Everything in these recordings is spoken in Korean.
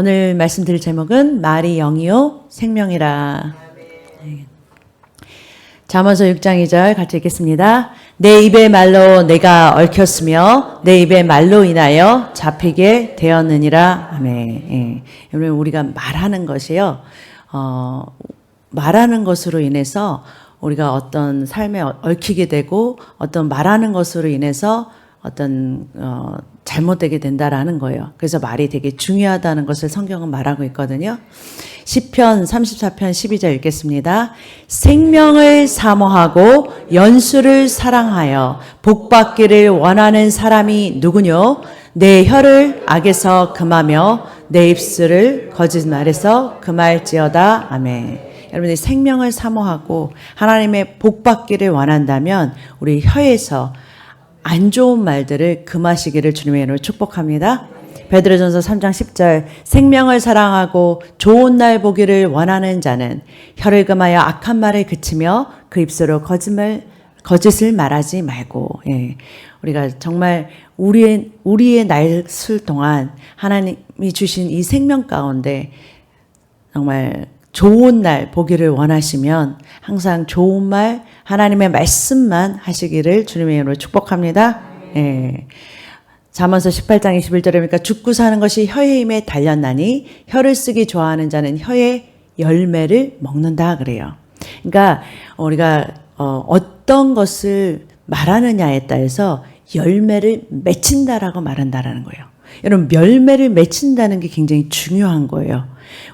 오늘 말씀드릴 제목은 말이 영이요 생명이라. 네. 잠언서 6장 2절 같이 읽겠습니다. 내 입의 말로 내가 얽혔으며 내 입의 말로 인하여 잡히게 되었느니라. 아멘. 예. 여러분, 우리가 말하는 것이요, 말하는 것으로 인해서 우리가 어떤 삶에 얽히게 되고 어떤 말하는 것으로 인해서 어떤 잘못되게 된다라는 거예요. 그래서 말이 되게 중요하다는 것을 성경은 말하고 있거든요. 시편 34편 12절 읽겠습니다. 생명을 사모하고 연수를 사랑하여 복받기를 원하는 사람이 누구뇨? 내 혀를 악에서 금하며 내 입술을 거짓말에서 금할지어다. 아멘. 여러분들이 생명을 사모하고 하나님의 복받기를 원한다면 우리 혀에서 안 좋은 말들을 금하시기를 주님의 이름으로 축복합니다. 베드로전서 3장 10절 생명을 사랑하고 좋은 날 보기를 원하는 자는 혀를 금하여 악한 말을 그치며 그 입술로 거짓을 말하지 말고. 예. 우리가 정말 우리의 날술 동안 하나님이 주신 이 생명 가운데 정말 좋은 날 보기를 원하시면 항상 좋은 말, 하나님의 말씀만 하시기를 주님의 이름으로 축복합니다. 예. 잠언서 18장 21절에 보니까 죽고 사는 것이 혀의 힘에 달렸나니 혀를 쓰기 좋아하는 자는 혀의 열매를 먹는다 그래요. 그러니까 우리가 어떤 것을 말하느냐에 따라서 열매를 맺힌다라고 말한다라는 거예요. 여러분, 열매를 맺힌다는 게 굉장히 중요한 거예요.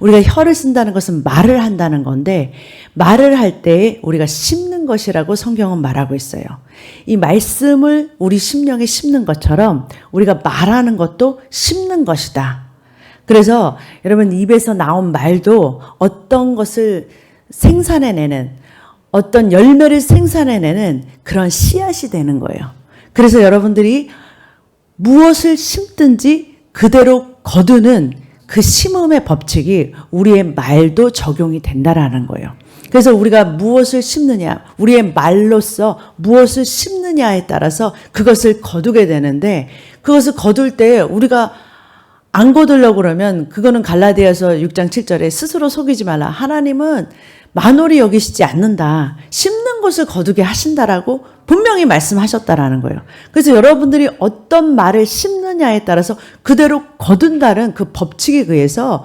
우리가 혀를 쓴다는 것은 말을 한다는 건데 말을 할 때 우리가 심는 것이라고 성경은 말하고 있어요. 이 말씀을 우리 심령에 심는 것처럼 우리가 말하는 것도 심는 것이다. 그래서 여러분, 입에서 나온 말도 어떤 것을 생산해내는, 어떤 열매를 생산해내는 그런 씨앗이 되는 거예요. 그래서 여러분들이 무엇을 심든지 그대로 거두는 그 심음의 법칙이 우리의 말도 적용이 된다라는 거예요. 그래서 우리가 무엇을 심느냐, 우리의 말로써 무엇을 심느냐에 따라서 그것을 거두게 되는데, 그것을 거둘 때 우리가 안 거두려고 그러면 그거는 갈라디아서 6장 7절에 스스로 속이지 말라. 하나님은 만홀히 여기시지 않는다. 심는 것을 거두게 하신다라고 분명히 말씀하셨다라는 거예요. 그래서 여러분들이 어떤 말을 심느냐에 따라서 그대로 거둔다는 그 법칙에 의해서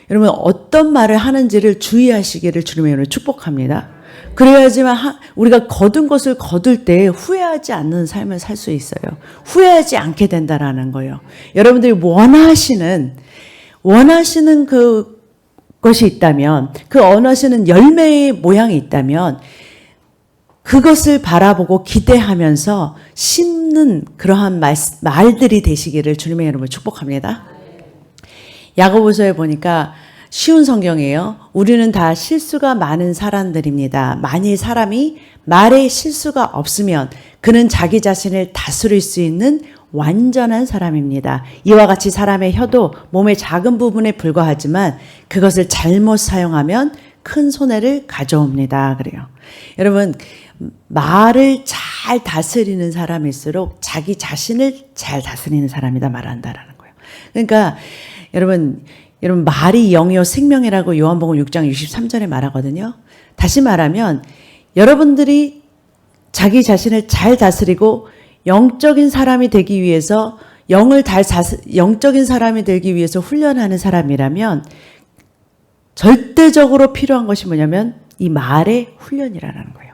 여러분 어떤 말을 하는지를 주의하시기를 주님의 이름으로 축복합니다. 그래야지만 우리가 거둔 것을 거둘 때 후회하지 않는 삶을 살 수 있어요. 후회하지 않게 된다라는 거예요. 여러분들이 원하시는 것이 있다면, 그 원하시는 열매의 모양이 있다면 그것을 바라보고 기대하면서 심는 그러한 말들이 되시기를 주님의 이름으로 축복합니다. 야고보서에 보니까 쉬운 성경이에요. 우리는 다 실수가 많은 사람들입니다. 만일 사람이 말에 실수가 없으면 그는 자기 자신을 다스릴 수 있는 완전한 사람입니다. 이와 같이 사람의 혀도 몸의 작은 부분에 불과하지만 그것을 잘못 사용하면 큰 손해를 가져옵니다. 그래요. 여러분, 말을 잘 다스리는 사람일수록 자기 자신을 잘 다스리는 사람이다 말한다라는 거예요. 그러니까 여러분 말이 영이요 생명이라고 요한복음 6장 63절에 말하거든요. 다시 말하면 여러분들이 자기 자신을 잘 다스리고 영적인 사람이 되기 위해서 영적인 사람이 되기 위해서 훈련하는 사람이라면 절대적으로 필요한 것이 뭐냐면 이 말의 훈련이라는 거예요.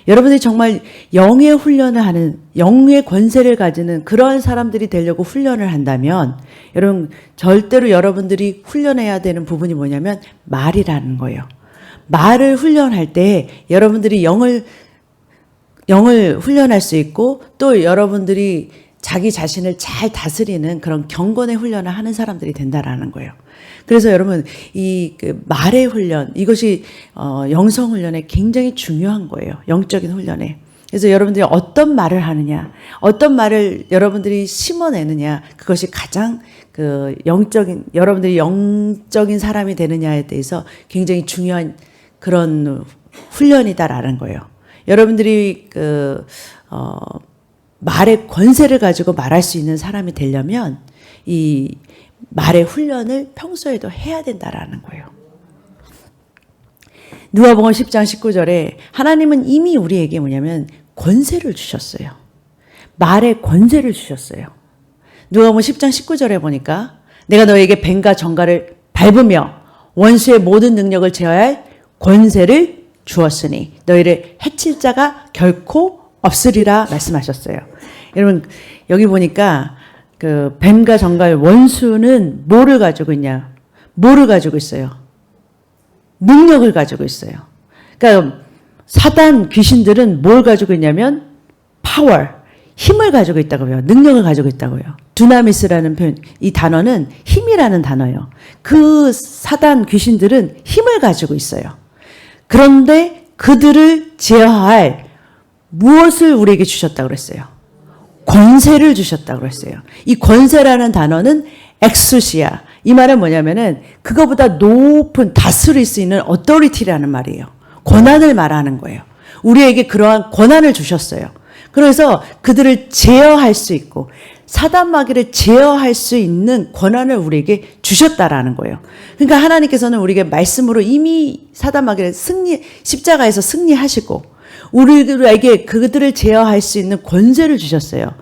여러분들이 정말 영의 훈련을 하는, 영의 권세를 가지는 그러한 사람들이 되려고 훈련을 한다면 여러분 절대로 여러분들이 훈련해야 되는 부분이 뭐냐면 말이라는 거예요. 말을 훈련할 때 여러분들이 영을 훈련할 수 있고 또 여러분들이 자기 자신을 잘 다스리는 그런 경건의 훈련을 하는 사람들이 된다라는 거예요. 그래서 여러분 이 말의 훈련, 이것이 영성 훈련에 굉장히 중요한 거예요. 영적인 훈련에. 그래서 여러분들이 어떤 말을 하느냐, 어떤 말을 여러분들이 심어내느냐, 그것이 가장 여러분들이 영적인 사람이 되느냐에 대해서 굉장히 중요한 그런 훈련이다라는 거예요. 여러분들이 말의 권세를 가지고 말할 수 있는 사람이 되려면 이 말의 훈련을 평소에도 해야 된다라는 거예요. 누가복음 10장 19절에 하나님은 이미 우리에게 뭐냐면 권세를 주셨어요. 말의 권세를 주셨어요. 누가복음 10장 19절에 보니까 내가 너에게 뱀과 정갈을 밟으며 원수의 모든 능력을 제어할 권세를 주었으니 너희를 해칠 자가 결코 없으리라 말씀하셨어요. 여러분 여기 보니까 그 뱀과 정갈 원수는 뭐를 가지고 있냐? 뭐를 가지고 있어요? 능력을 가지고 있어요. 그러니까 사단 귀신들은 뭘 가지고 있냐면 파워, 힘을 가지고 있다고요. 능력을 가지고 있다고요. 두나미스라는 표현, 이 단어는 힘이라는 단어예요. 그 사단 귀신들은 힘을 가지고 있어요. 그런데 그들을 제어할 무엇을 우리에게 주셨다고 그랬어요? 권세를 주셨다고 그랬어요. 이 권세라는 단어는 엑수시아. 이 말은 뭐냐면은 그거보다 높은 다스릴 수 있는 어토리티라는 말이에요. 권한을 말하는 거예요. 우리에게 그러한 권한을 주셨어요. 그래서 그들을 제어할 수 있고 사단 마귀를 제어할 수 있는 권한을 우리에게 주셨다라는 거예요. 그러니까 하나님께서는 우리에게 말씀으로 이미 사단 마귀를 십자가에서 승리하시고 우리에게 그들을 제어할 수 있는 권세를 주셨어요.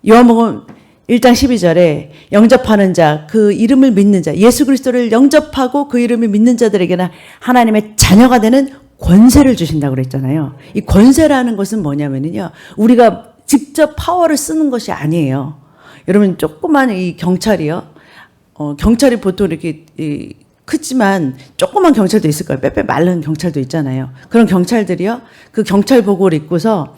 요한복음 1장 12절에 영접하는 자, 그 이름을 믿는 자, 예수 그리스도를 영접하고 그 이름을 믿는 자들에게는 하나님의 자녀가 되는 권세를 주신다고 그랬잖아요. 이 권세라는 것은 뭐냐면요. 우리가 직접 파워를 쓰는 것이 아니에요. 여러분 조그만 이 경찰이요. 경찰이 보통 이렇게 크지만 조그만 경찰도 있을 거예요. 빼빼 마른 경찰도 있잖아요. 그런 경찰들이요. 그 경찰복을 입고서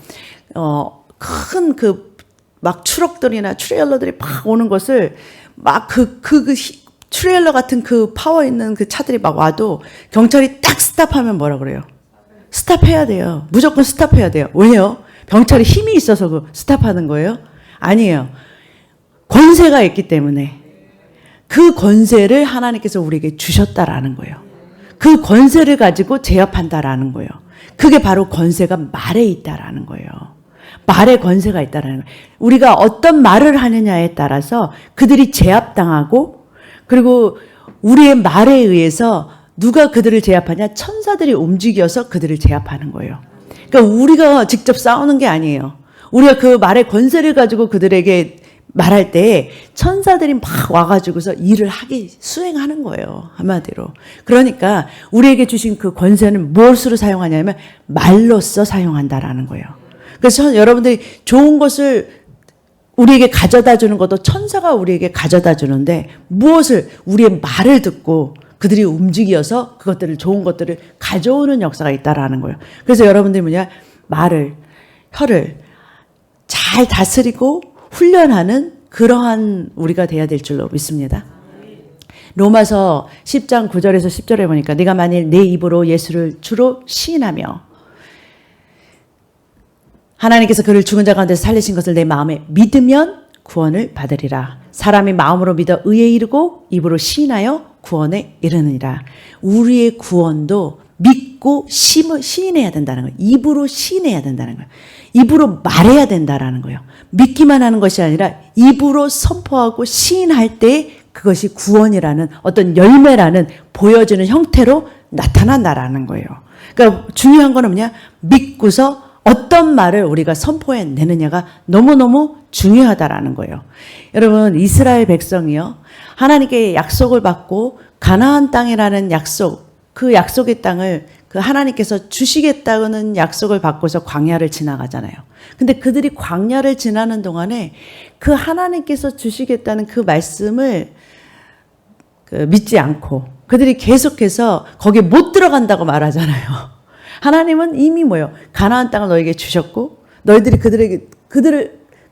큰 그 막 트럭들이나 트레일러들이 막 오는 것을 막 트레일러 같은 그 파워 있는 그 차들이 막 와도 경찰이 딱 스탑하면 뭐라 그래요? 스탑해야 돼요. 무조건 스탑해야 돼요. 왜요? 경찰이 힘이 있어서 그 스탑하는 거예요? 아니에요. 권세가 있기 때문에 그 권세를 하나님께서 우리에게 주셨다라는 거예요. 그 권세를 가지고 제압한다라는 거예요. 그게 바로 권세가 말에 있다라는 거예요. 말에 권세가 있다라는 거예요. 우리가 어떤 말을 하느냐에 따라서 그들이 제압당하고 그리고 우리의 말에 의해서 누가 그들을 제압하냐? 천사들이 움직여서 그들을 제압하는 거예요. 그러니까 우리가 직접 싸우는 게 아니에요. 우리가 그 말의 권세를 가지고 그들에게 말할 때 천사들이 막 와가지고서 일을 수행하는 거예요. 한마디로. 그러니까 우리에게 주신 그 권세는 무엇으로 사용하냐면 말로써 사용한다라는 거예요. 그래서 여러분들이 좋은 것을 우리에게 가져다 주는 것도 천사가 우리에게 가져다 주는데 무엇을 우리의 말을 듣고 그들이 움직여서 그것들을 좋은 것들을 가져오는 역사가 있다라는 거예요. 그래서 여러분들이 혀를 잘 다스리고 훈련하는 그러한 우리가 돼야 될 줄로 믿습니다. 로마서 10장 9절에서 10절에 보니까 네가 만일 내 입으로 예수를 주로 시인하며 하나님께서 그를 죽은 자 가운데서 살리신 것을 내 마음에 믿으면 구원을 받으리라. 사람이 마음으로 믿어 의에 이르고 입으로 시인하여 구원에 이르느니라. 우리의 구원도 믿고 시인해야 된다는 거예요. 입으로 시인해야 된다는 거예요. 입으로 말해야 된다라는 거예요. 믿기만 하는 것이 아니라 입으로 선포하고 시인할 때 그것이 구원이라는 어떤 열매라는 보여지는 형태로 나타난다라는 거예요. 그러니까 중요한 건 뭐냐? 믿고서 어떤 말을 우리가 선포해내느냐가 너무너무 중요하다라는 거예요. 여러분 이스라엘 백성이요. 하나님께 약속을 받고 가나안 땅이라는 약속, 그 약속의 땅을 그 하나님께서 주시겠다는 약속을 받고서 광야를 지나가잖아요. 근데 그들이 광야를 지나는 동안에 그 하나님께서 주시겠다는 그 말씀을 믿지 않고 그들이 계속해서 거기에 못 들어간다고 말하잖아요. 하나님은 이미 가나안 땅을 너에게 주셨고 너희들이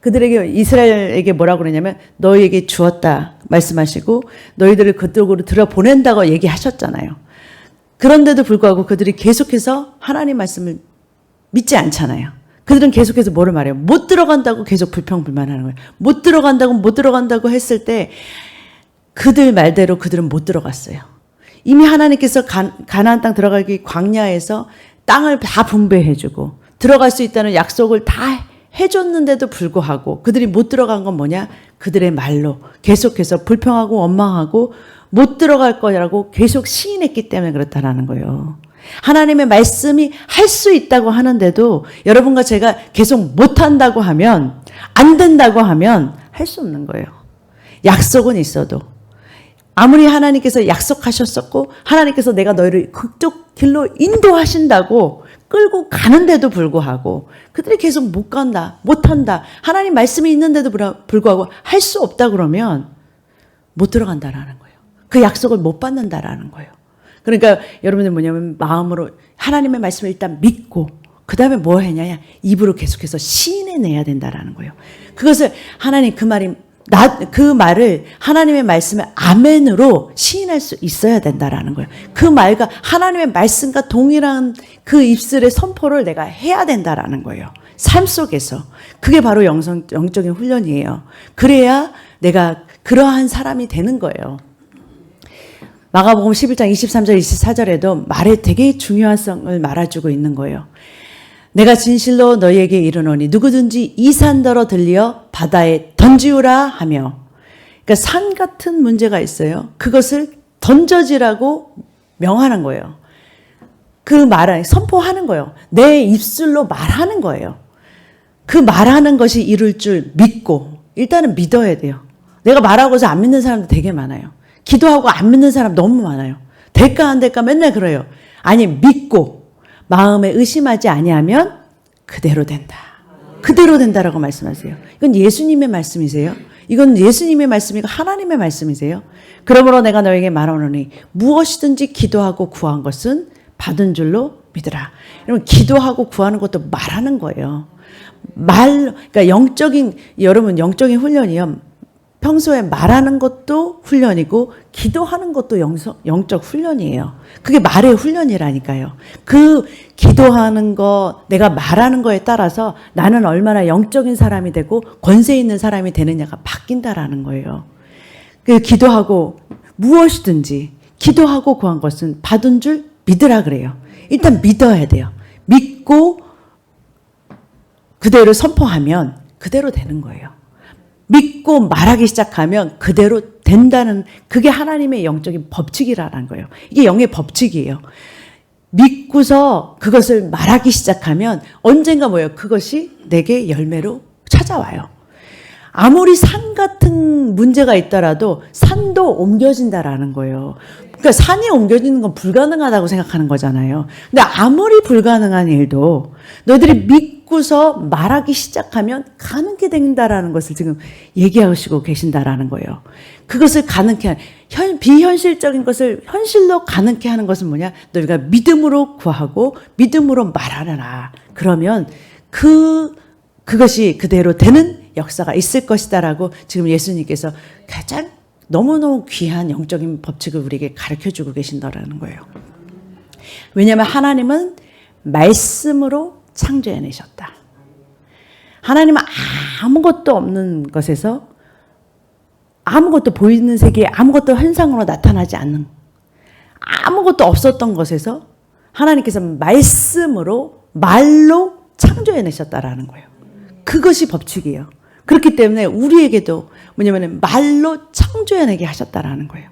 그들에게 이스라엘에게 뭐라고 그러냐면 너희에게 주었다 말씀하시고 너희들을 그쪽으로 들어보낸다고 얘기하셨잖아요. 그런데도 불구하고 그들이 계속해서 하나님 말씀을 믿지 않잖아요. 그들은 계속해서 뭐를 말해요? 못 들어간다고 계속 불평불만하는 거예요. 못 들어간다고 했을 때 그들 말대로 그들은 못 들어갔어요. 이미 하나님께서 가나안 땅 들어가기 광야에서 땅을 다 분배해주고 들어갈 수 있다는 약속을 다 해줬는데도 불구하고 그들이 못 들어간 건 뭐냐? 그들의 말로 계속해서 불평하고 원망하고 못 들어갈 거라고 계속 시인했기 때문에 그렇다라는 거예요. 하나님의 말씀이 할 수 있다고 하는데도 여러분과 제가 계속 못한다고 하면, 안 된다고 하면 할 수 없는 거예요. 약속은 있어도 아무리 하나님께서 약속하셨었고 하나님께서 내가 너희를 그쪽 길로 인도하신다고 끌고 가는데도 불구하고 그들이 계속 못 간다, 못한다, 하나님 말씀이 있는데도 불구하고 할 수 없다 그러면 못 들어간다라는 거예요. 그 약속을 못 받는다라는 거예요. 그러니까 여러분들 뭐냐면 마음으로 하나님의 말씀을 일단 믿고 그 다음에 뭐 해냐, 입으로 계속해서 시인해내야 된다라는 거예요. 그것을 하나님 그 말을 하나님의 말씀의 아멘으로 시인할 수 있어야 된다라는 거예요. 그 말과 하나님의 말씀과 동일한 그 입술의 선포를 내가 해야 된다라는 거예요. 삶 속에서. 그게 바로 영적인 훈련이에요. 그래야 내가 그러한 사람이 되는 거예요. 마가복음 11장 23절 24절에도 말에 되게 중요성을 말해주고 있는 거예요. 내가 진실로 너희에게 이르노니 누구든지 이 산더러 들려 바다에 던지우라 하며, 그러니까 산 같은 문제가 있어요. 그것을 던져지라고 명하는 거예요. 그 말을 선포하는 거예요. 내 입술로 말하는 거예요. 그 말하는 것이 이룰 줄 믿고 일단은 믿어야 돼요. 내가 말하고서 안 믿는 사람도 되게 많아요. 기도하고 안 믿는 사람 너무 많아요. 될까 안 될까 맨날 그래요. 아니 믿고 마음에 의심하지 아니하면 그대로 된다. 그대로 된다라고 말씀하세요. 이건 예수님의 말씀이세요. 이건 예수님의 말씀이고 하나님의 말씀이세요. 그러므로 내가 너에게 말하노니 무엇이든지 기도하고 구한 것은 받은 줄로 믿으라. 여러분 기도하고 구하는 것도 말하는 거예요. 그러니까 여러분 영적인 훈련이요. 평소에 말하는 것도 훈련이고 기도하는 것도 영적 훈련이에요. 그게 말의 훈련이라니까요. 그 기도하는 거, 내가 말하는 거에 따라서 나는 얼마나 영적인 사람이 되고 권세 있는 사람이 되느냐가 바뀐다라는 거예요. 그 기도하고 무엇이든지 기도하고 구한 것은 받은 줄 믿으라 그래요. 일단 믿어야 돼요. 믿고 그대로 선포하면 그대로 되는 거예요. 믿고 말하기 시작하면 그대로 된다는, 그게 하나님의 영적인 법칙이라는 거예요. 이게 영의 법칙이에요. 믿고서 그것을 말하기 시작하면 언젠가 뭐예요? 그것이 내게 열매로 찾아와요. 아무리 산 같은 문제가 있더라도 산도 옮겨진다라는 거예요. 그러니까 산이 옮겨지는 건 불가능하다고 생각하는 거잖아요. 근데 아무리 불가능한 일도 너희들이 믿고서 말하기 시작하면 가능하게 된다라는 것을 지금 얘기하시고 계신다라는 거예요. 그것을 가능케 비현실적인 것을 현실로 가능케 하는 것은 뭐냐? 너희가 믿음으로 구하고 믿음으로 말하라. 그러면 그것이 그대로 되는 역사가 있을 것이다라고 지금 예수님께서 가장 너무너무 귀한 영적인 법칙을 우리에게 가르쳐주고 계신다라는 거예요. 왜냐하면 하나님은 말씀으로 창조해내셨다. 하나님은 아무것도 없는 것에서, 아무것도 보이는 세계에 아무것도 현상으로 나타나지 않는, 아무것도 없었던 것에서 하나님께서 말로 창조해내셨다라는 거예요. 그것이 법칙이에요. 그렇기 때문에 우리에게도 뭐냐면 말로 창조해내게 하셨다라는 거예요.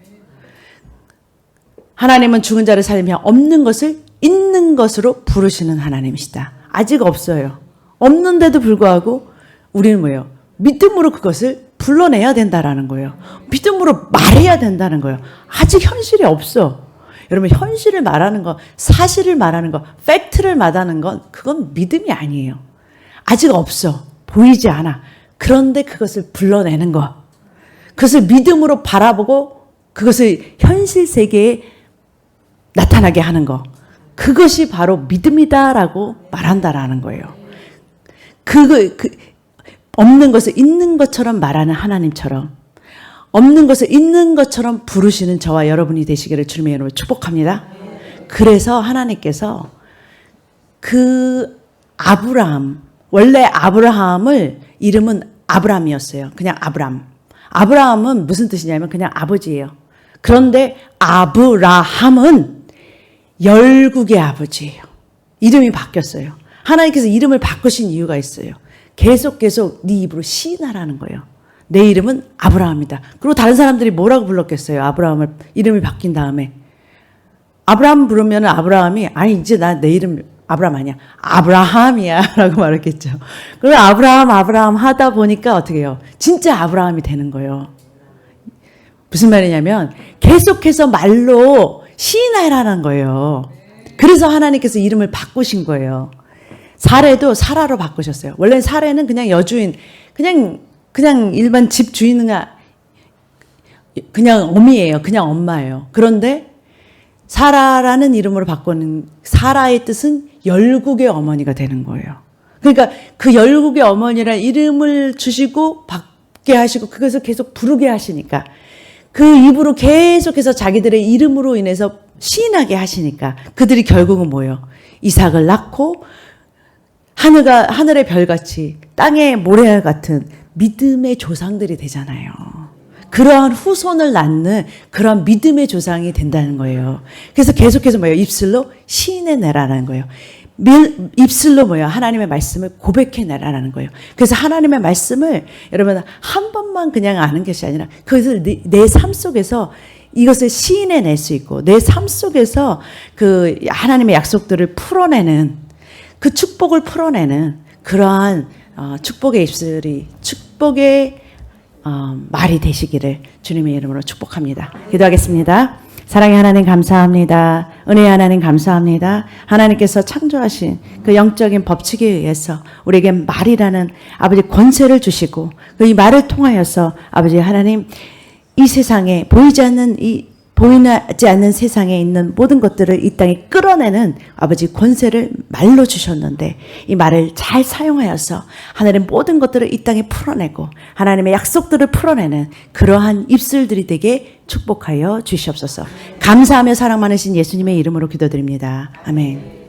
하나님은 죽은 자를 살리며 없는 것을 있는 것으로 부르시는 하나님이시다. 아직 없어요. 없는데도 불구하고 우리는 뭐예요? 믿음으로 그것을 불러내야 된다라는 거예요. 믿음으로 말해야 된다는 거예요. 아직 현실이 없어. 여러분 현실을 말하는 거, 사실을 말하는 거, 팩트를 말하는 건 그건 믿음이 아니에요. 아직 없어. 보이지 않아. 그런데 그것을 불러내는 것, 그것을 믿음으로 바라보고 그것을 현실 세계에 나타나게 하는 것, 그것이 바로 믿음이다라고 말한다라는 거예요. 없는 것을 있는 것처럼 말하는 하나님처럼, 없는 것을 있는 것처럼 부르시는 저와 여러분이 되시기를 주님의 이름으로 축복합니다. 그래서 하나님께서 원래 아브라함을 이름은 아브람이었어요. 그냥 아브람. 아브라함은 무슨 뜻이냐면 그냥 아버지예요. 그런데 아브라함은 열국의 아버지예요. 이름이 바뀌었어요. 하나님께서 이름을 바꾸신 이유가 있어요. 계속 네 입으로 시인하라는 거예요. 내 이름은 아브라함이다. 그리고 다른 사람들이 뭐라고 불렀겠어요? 아브라함을 이름이 바뀐 다음에 아브라함 부르면 아브라함이 아니 이제 나 내 이름 아브라함 아니야. 아브라함이야 라고 말했겠죠. 그리고 아브라함 하다 보니까 어떻게 해요? 진짜 아브라함이 되는 거예요. 무슨 말이냐면 계속해서 말로 시인하라는 거예요. 그래서 하나님께서 이름을 바꾸신 거예요. 사례도 사라로 바꾸셨어요. 원래는 사례는 그냥 여주인, 그냥 일반 집 주인가, 그냥 어미예요. 그냥 엄마예요. 그런데 사라라는 이름으로 바꾸는 사라의 뜻은 열국의 어머니가 되는 거예요. 그러니까 그 열국의 어머니라는 이름을 주시고 받게 하시고 그것을 계속 부르게 하시니까 그 입으로 계속해서 자기들의 이름으로 인해서 시인하게 하시니까 그들이 결국은 뭐예요? 이삭을 낳고 하늘의 별같이 땅의 모래알 같은 믿음의 조상들이 되잖아요. 그러한 후손을 낳는 그런 믿음의 조상이 된다는 거예요. 그래서 계속해서 뭐예요? 입술로 시인해내라는 거예요. 입술로 뭐예요? 하나님의 말씀을 고백해내라는 거예요. 그래서 하나님의 말씀을 여러분 한 번만 그냥 아는 것이 아니라 그것을 내 삶 속에서 이것을 시인해낼 수 있고 내 삶 속에서 그 하나님의 약속들을 풀어내는 그 축복을 풀어내는 그러한 축복의 입술이 축복의 말이 되시기를 주님의 이름으로 축복합니다. 기도하겠습니다. 사랑의 하나님 감사합니다. 은혜의 하나님 감사합니다. 하나님께서 창조하신 그 영적인 법칙에 의해서 우리에게 말이라는 아버지 권세를 주시고 이 말을 통하여서 아버지 하나님 이 세상에 보이지 않는 세상에 있는 모든 것들을 이 땅에 끌어내는 아버지 권세를 말로 주셨는데 이 말을 잘 사용하여서 하나님의 모든 것들을 이 땅에 풀어내고 하나님의 약속들을 풀어내는 그러한 입술들이 되게 축복하여 주시옵소서. 감사하며 사랑 많으신 예수님의 이름으로 기도드립니다. 아멘.